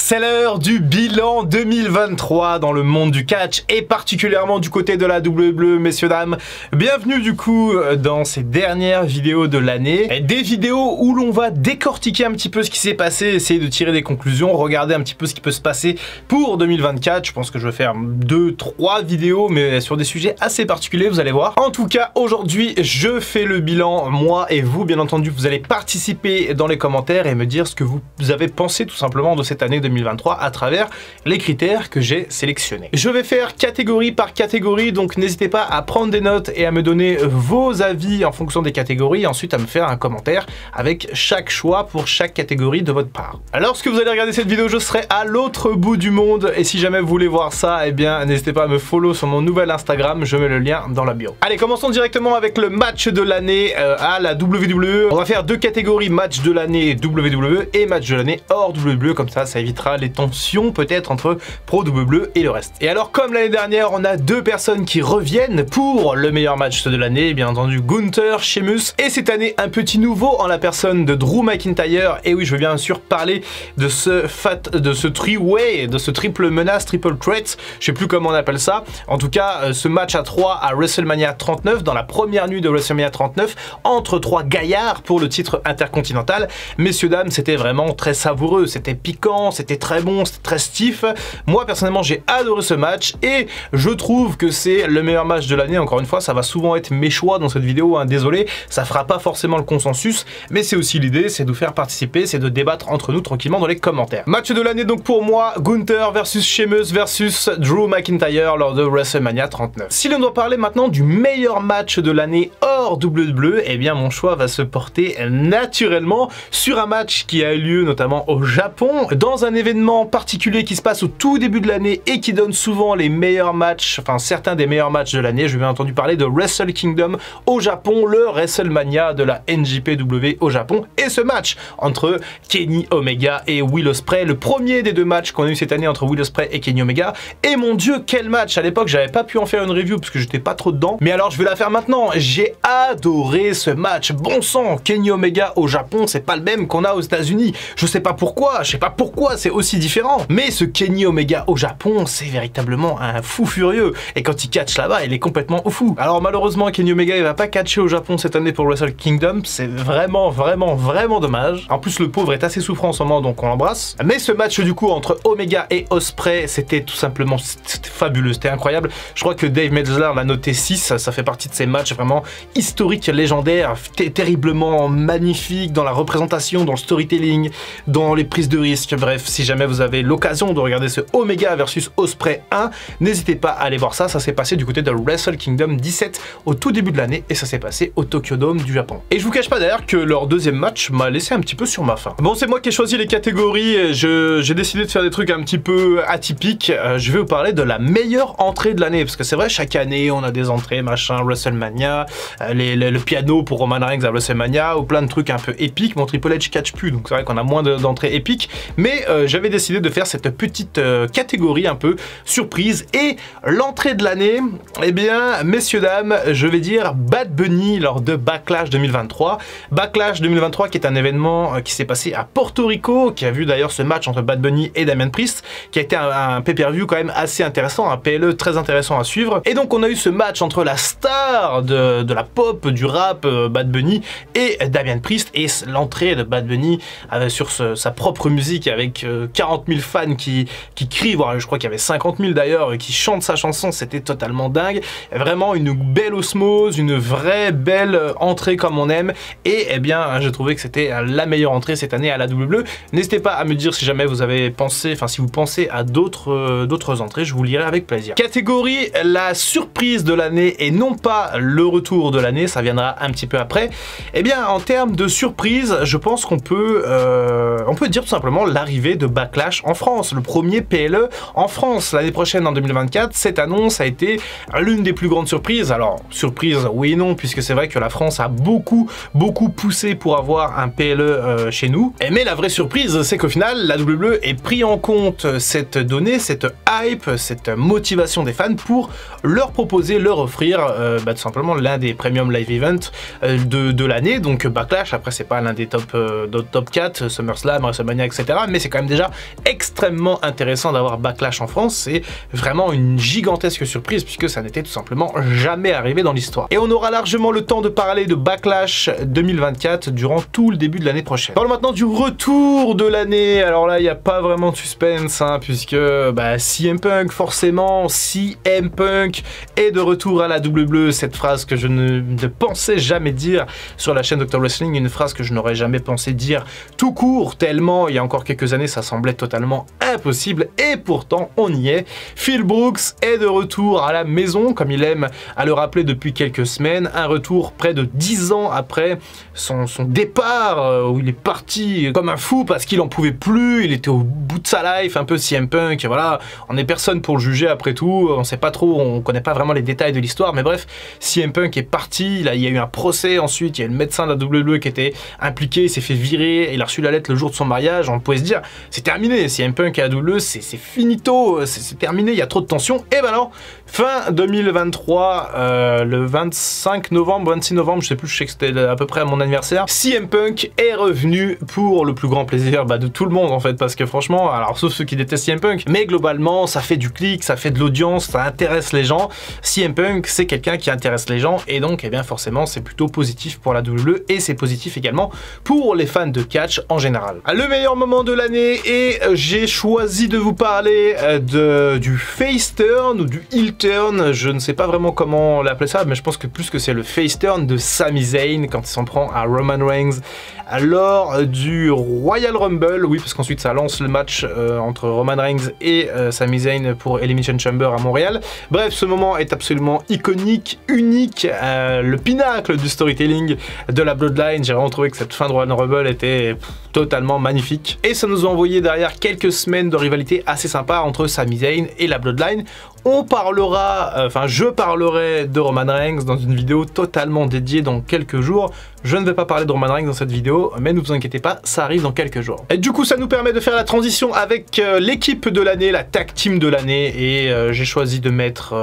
C'est l'heure du bilan 2023 dans le monde du catch et particulièrement du côté de la WWE, messieurs dames. Bienvenue du coup dans ces dernières vidéos de l'année. Des vidéos où l'on va décortiquer un petit peu ce qui s'est passé, essayer de tirer des conclusions, regarder un petit peu ce qui peut se passer pour 2024. Je pense que je vais faire 2-3 vidéos mais sur des sujets assez particuliers, vous allez voir. En tout cas, aujourd'hui, je fais le bilan, moi et vous, bien entendu, vous allez participer dans les commentaires et me dire ce que vous avez pensé tout simplement de cette année 2023 à travers les critères que j'ai sélectionnés. Je vais faire catégorie par catégorie, donc n'hésitez pas à prendre des notes et à me donner vos avis en fonction des catégories, et ensuite à me faire un commentaire avec chaque choix pour chaque catégorie de votre part. Alors, lorsque vous allez regarder cette vidéo, je serai à l'autre bout du monde, et si jamais vous voulez voir ça, eh bien n'hésitez pas à me follow sur mon nouvel Instagram, je mets le lien dans la bio. Allez, commençons directement avec le match de l'année à la WWE. On va faire deux catégories, match de l'année WWE et match de l'année hors WWE, comme ça évitera les tensions peut-être entre pro WWE et le reste. Et alors, comme l'année dernière, on a deux personnes qui reviennent pour le meilleur match de l'année, bien entendu Gunther, Sheamus, et cette année un petit nouveau en la personne de Drew McIntyre. Et oui, je veux bien sûr parler de ce three-way, de ce triple menace, triple threat, je sais plus comment on appelle ça. En tout cas, ce match à 3 à WrestleMania 39, dans la première nuit de WrestleMania 39, entre trois gaillards pour le titre intercontinental. Messieurs, dames, c'était vraiment très savoureux, c'était piquant, c'était très bon, c'était très stiff. Moi, personnellement, j'ai adoré ce match et je trouve que c'est le meilleur match de l'année. Encore une fois, ça va souvent être mes choix dans cette vidéo, hein. Désolé, ça fera pas forcément le consensus, mais c'est aussi l'idée, c'est de vous faire participer, c'est de débattre entre nous tranquillement dans les commentaires. Match de l'année donc pour moi, Gunther versus Sheamus versus Drew McIntyre lors de WrestleMania 39. Si l'on doit parler maintenant du meilleur match de l'année hors WWE, eh bien mon choix va se porter naturellement sur un match qui a eu lieu notamment au Japon, dans un événement particulier qui se passe au tout début de l'année et qui donne souvent les meilleurs matchs, enfin certains des meilleurs matchs de l'année. Je vais bien entendu parler de Wrestle Kingdom au Japon, le WrestleMania de la NJPW au Japon, et ce match entre Kenny Omega et Will Ospreay, le premier des deux matchs qu'on a eu cette année entre Will Ospreay et Kenny Omega. Et mon dieu, quel match! À l'époque, j'avais pas pu en faire une review parce que j'étais pas trop dedans, mais alors je vais la faire maintenant. J'ai adoré ce match. Bon sang, Kenny Omega au Japon, c'est pas le même qu'on a aux États-Unis. Je sais pas pourquoi, c'est aussi différent. Mais ce Kenny Omega au Japon, c'est véritablement un fou furieux. Et quand il catch là-bas, il est complètement fou. Alors malheureusement, Kenny Omega, il va pas catcher au Japon cette année pour Wrestle Kingdom. C'est vraiment dommage. En plus, le pauvre est assez souffrant en ce moment, donc on l'embrasse. Mais ce match du coup entre Omega et Ospreay, c'était tout simplement, c'était fabuleux, c'était incroyable. Je crois que Dave Meltzer l'a noté 6, ça fait partie de ces matchs vraiment historiques, légendaires, terriblement magnifiques dans la représentation, dans le storytelling, dans les prises de risque. Bref, si jamais vous avez l'occasion de regarder ce Omega versus Ospreay 1, n'hésitez pas à aller voir ça. Ça s'est passé du côté de Wrestle Kingdom 17 au tout début de l'année et ça s'est passé au Tokyo Dome du Japon. Et je vous cache pas d'ailleurs que leur deuxième match m'a laissé un petit peu sur ma faim. Bon, c'est moi qui ai choisi les catégories, j'ai décidé de faire des trucs un petit peu atypiques. Je vais vous parler de la meilleure entrée de l'année, parce que c'est vrai, chaque année on a des entrées, machin, WrestleMania, le piano pour Roman Reigns à WrestleMania, ou plein de trucs un peu épiques. Mon Triple H catch plus, donc c'est vrai qu'on a moins d'entrées épiques, mais j'avais décidé de faire cette petite catégorie un peu surprise. Et l'entrée de l'année, eh bien, messieurs, dames, je vais dire Bad Bunny lors de Backlash 2023. Backlash 2023 qui est un événement qui s'est passé à Porto Rico, qui a vu d'ailleurs ce match entre Bad Bunny et Damian Priest, qui a été un pay-per-view quand même assez intéressant, un PLE très intéressant à suivre. Et donc on a eu ce match entre la star de la pop, du rap, Bad Bunny, et Damian Priest, et l'entrée de Bad Bunny sur sa propre musique avec 40 000 fans qui crient, voire je crois qu'il y avait 50 000 d'ailleurs, qui chantent sa chanson. C'était totalement dingue. Vraiment une belle osmose, une vraie belle entrée comme on aime, et eh bien j'ai trouvé que c'était la meilleure entrée cette année à la WWE. N'hésitez pas à me dire si jamais vous avez pensé, enfin si vous pensez à d'autres entrées, je vous lirai avec plaisir. Catégorie la surprise de l'année et non pas le retour de l'année, ça viendra un petit peu après. Eh bien en termes de surprise, je pense qu'on peut dire tout simplement l'arrivée de Backlash en France, le premier PLE en France l'année prochaine en 2024. Cette annonce a été l'une des plus grandes surprises. Alors surprise oui et non, puisque c'est vrai que la France a beaucoup poussé pour avoir un PLE chez nous. Mais la vraie surprise, c'est qu'au final la WWE ait pris en compte cette donnée, cette hype, cette motivation des fans pour leur proposer, leur offrir tout simplement l'un des premium live events de l'année. Donc Backlash, après c'est pas l'un des top 4, SummerSlam, WrestleMania, etc. Mais c'est quand même déjà extrêmement intéressant d'avoir Backlash en France. C'est vraiment une gigantesque surprise puisque ça n'était tout simplement jamais arrivé dans l'histoire. Et on aura largement le temps de parler de Backlash 2024 durant tout le début de l'année prochaine. Parlons maintenant du retour de l'année. Alors là, il n'y a pas vraiment de suspense, hein, puisque CM Punk, forcément, CM Punk est de retour à la WWE. Cette phrase que je ne pensais jamais dire sur la chaîne Dr Wrestling, une phrase que je n'aurais jamais pensé dire tout court, tellement il y a encore quelques années ça semblait totalement impossible, et pourtant on y est. Phil Brooks est de retour à la maison, comme il aime à le rappeler depuis quelques semaines, un retour près de 10 ans après son départ, où il est parti comme un fou parce qu'il en pouvait plus, il était au bout de sa life, un peu CM Punk, et voilà, on n'est personne pour le juger après tout, on sait pas trop, on connaît pas vraiment les détails de l'histoire, mais bref, CM Punk est parti, il y a eu un procès ensuite, il y a le médecin de la WWE qui était impliqué, il s'est fait virer, il a reçu la lettre le jour de son mariage, on pouvait se dire, c'est terminé, CM Punk et la WWE, c'est finito, c'est terminé, il y a trop de tension, et ben non, fin 2023, le 26 novembre, je sais plus, je sais que c'était à peu près à mon anniversaire, CM Punk est revenu pour le plus grand plaisir de tout le monde en fait, parce que franchement, alors sauf ceux qui détestent CM Punk, mais globalement ça fait du clic, ça fait de l'audience, ça intéresse les gens. CM Punk c'est quelqu'un qui intéresse les gens, et donc eh bien forcément c'est plutôt positif pour la WWE, et c'est positif également pour les fans de catch en général. Le meilleur moment de l'année, et j'ai choisi de vous parler du face turn ou du heel turn, je ne sais pas vraiment comment l'appeler ça, mais je pense que plus que c'est le face turn de Sami Zayn quand il s'en prend à Roman Reigns lors du Royal Rumble, oui, parce qu'ensuite ça lance le match entre Roman Reigns et Sami Zayn pour Elimination Chamber à Montréal. Bref, ce moment est absolument iconique, unique, le pinacle du storytelling de la Bloodline. J'ai vraiment trouvé que cette fin de Royal Rumble était totalement magnifique, et ça nous a envoyé derrière quelques semaines de rivalité assez sympa entre Sami Zayn et la Bloodline. On parlera, je parlerai de Roman Reigns dans une vidéo totalement dédiée dans quelques jours. Je ne vais pas parler de Roman Reigns dans cette vidéo, mais ne vous inquiétez pas, ça arrive dans quelques jours. Et du coup, ça nous permet de faire la transition avec l'équipe de l'année, la tag team de l'année, et j'ai choisi de mettre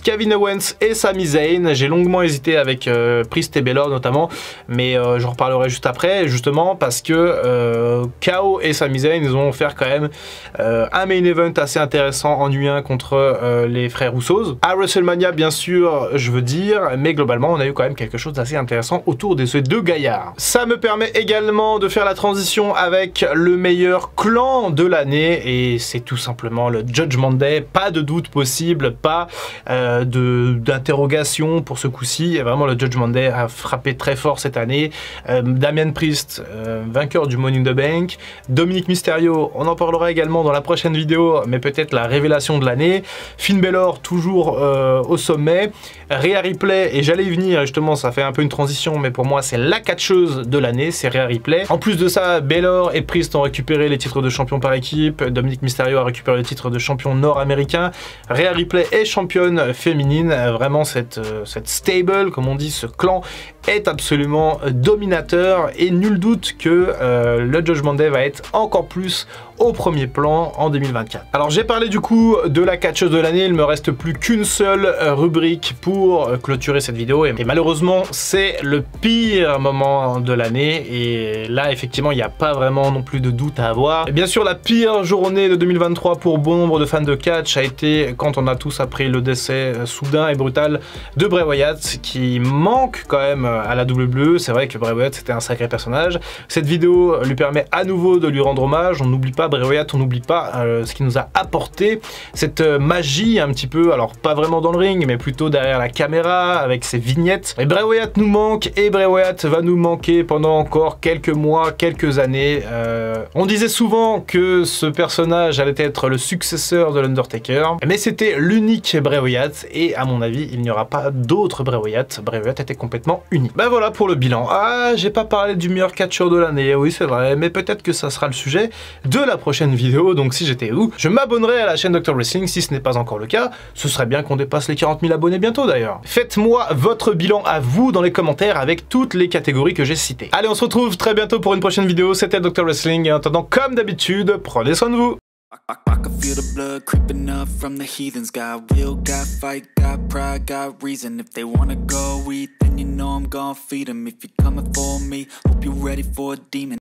Kevin Owens et Sami Zayn. J'ai longuement hésité avec Priest et Balor notamment, mais j'en reparlerai juste après, justement parce que KO et Sami Zayn, ils ont offert quand même un main event assez intéressant en U1 contre les frères Usos. À WrestleMania, bien sûr, je veux dire, mais globalement, on a eu quand même quelque chose d'assez intéressant autour de ces deux gaillards. Ça me permet également de faire la transition avec le meilleur clan de l'année, et c'est tout simplement le Judgment Day. Pas de doute possible, pas d'interrogation pour ce coup-ci. Vraiment, le Judgment Day a frappé très fort cette année. Damian Priest, vainqueur du Money in the Bank. Dominic Mysterio, on en parlera également dans la prochaine vidéo, mais peut-être la révélation de l'année. Finn Balor, toujours au sommet. Rhea Ripley, et j'allais y venir, justement, ça fait un peu une transition, mais pour moi, c'est la catcheuse de l'année, c'est Rhea Ripley. En plus de ça, Balor et Priest ont récupéré les titres de champion par équipe. Dominic Mysterio a récupéré le titre de champion nord-américain. Rhea Ripley est championne féminine. Vraiment, cette stable, comme on dit, ce clan est absolument dominateur, et nul doute que le Judgment Day va être encore plus au premier plan en 2024. Alors j'ai parlé du coup de la catcheuse de l'année, il me reste plus qu'une seule rubrique pour clôturer cette vidéo, et malheureusement c'est le pire moment de l'année, et là effectivement il n'y a pas vraiment non plus de doute à avoir. Et bien sûr, la pire journée de 2023 pour bon nombre de fans de catch a été quand on a tous appris le décès soudain et brutal de Bray Wyatt, qui manque quand même à la WWE. C'est vrai que Bray Wyatt c'était un sacré personnage. Cette vidéo lui permet à nouveau de lui rendre hommage. On n'oublie pas Bray Wyatt, on n'oublie pas ce qu'il nous a apporté, cette magie un petit peu, alors pas vraiment dans le ring, mais plutôt derrière la caméra, avec ses vignettes. Et Bray Wyatt nous manque, et Bray Wyatt va nous manquer pendant encore quelques mois, quelques années. On disait souvent que ce personnage allait être le successeur de l'Undertaker, mais c'était l'unique Bray Wyatt, et à mon avis, il n'y aura pas d'autre Bray Wyatt. Bray Wyatt était complètement unique. Ben voilà pour le bilan. Ah, j'ai pas parlé du meilleur catcheur de l'année, oui c'est vrai, mais peut-être que ça sera le sujet de la prochaine vidéo, donc si j'étais où, je m'abonnerai à la chaîne Dr Wrestling si ce n'est pas encore le cas. Ce serait bien qu'on dépasse les 40 000 abonnés bientôt d'ailleurs. Faites-moi votre bilan à vous dans les commentaires avec toutes les catégories que j'ai citées. Allez, on se retrouve très bientôt pour une prochaine vidéo. C'était Dr Wrestling, et en attendant, comme d'habitude, prenez soin de vous. I can feel the blood creeping up from the heathens. Got will, got fight, got pride, got reason. If they wanna go eat, then you know I'm gon' feed them. If you're coming for me, hope you're ready for a demon.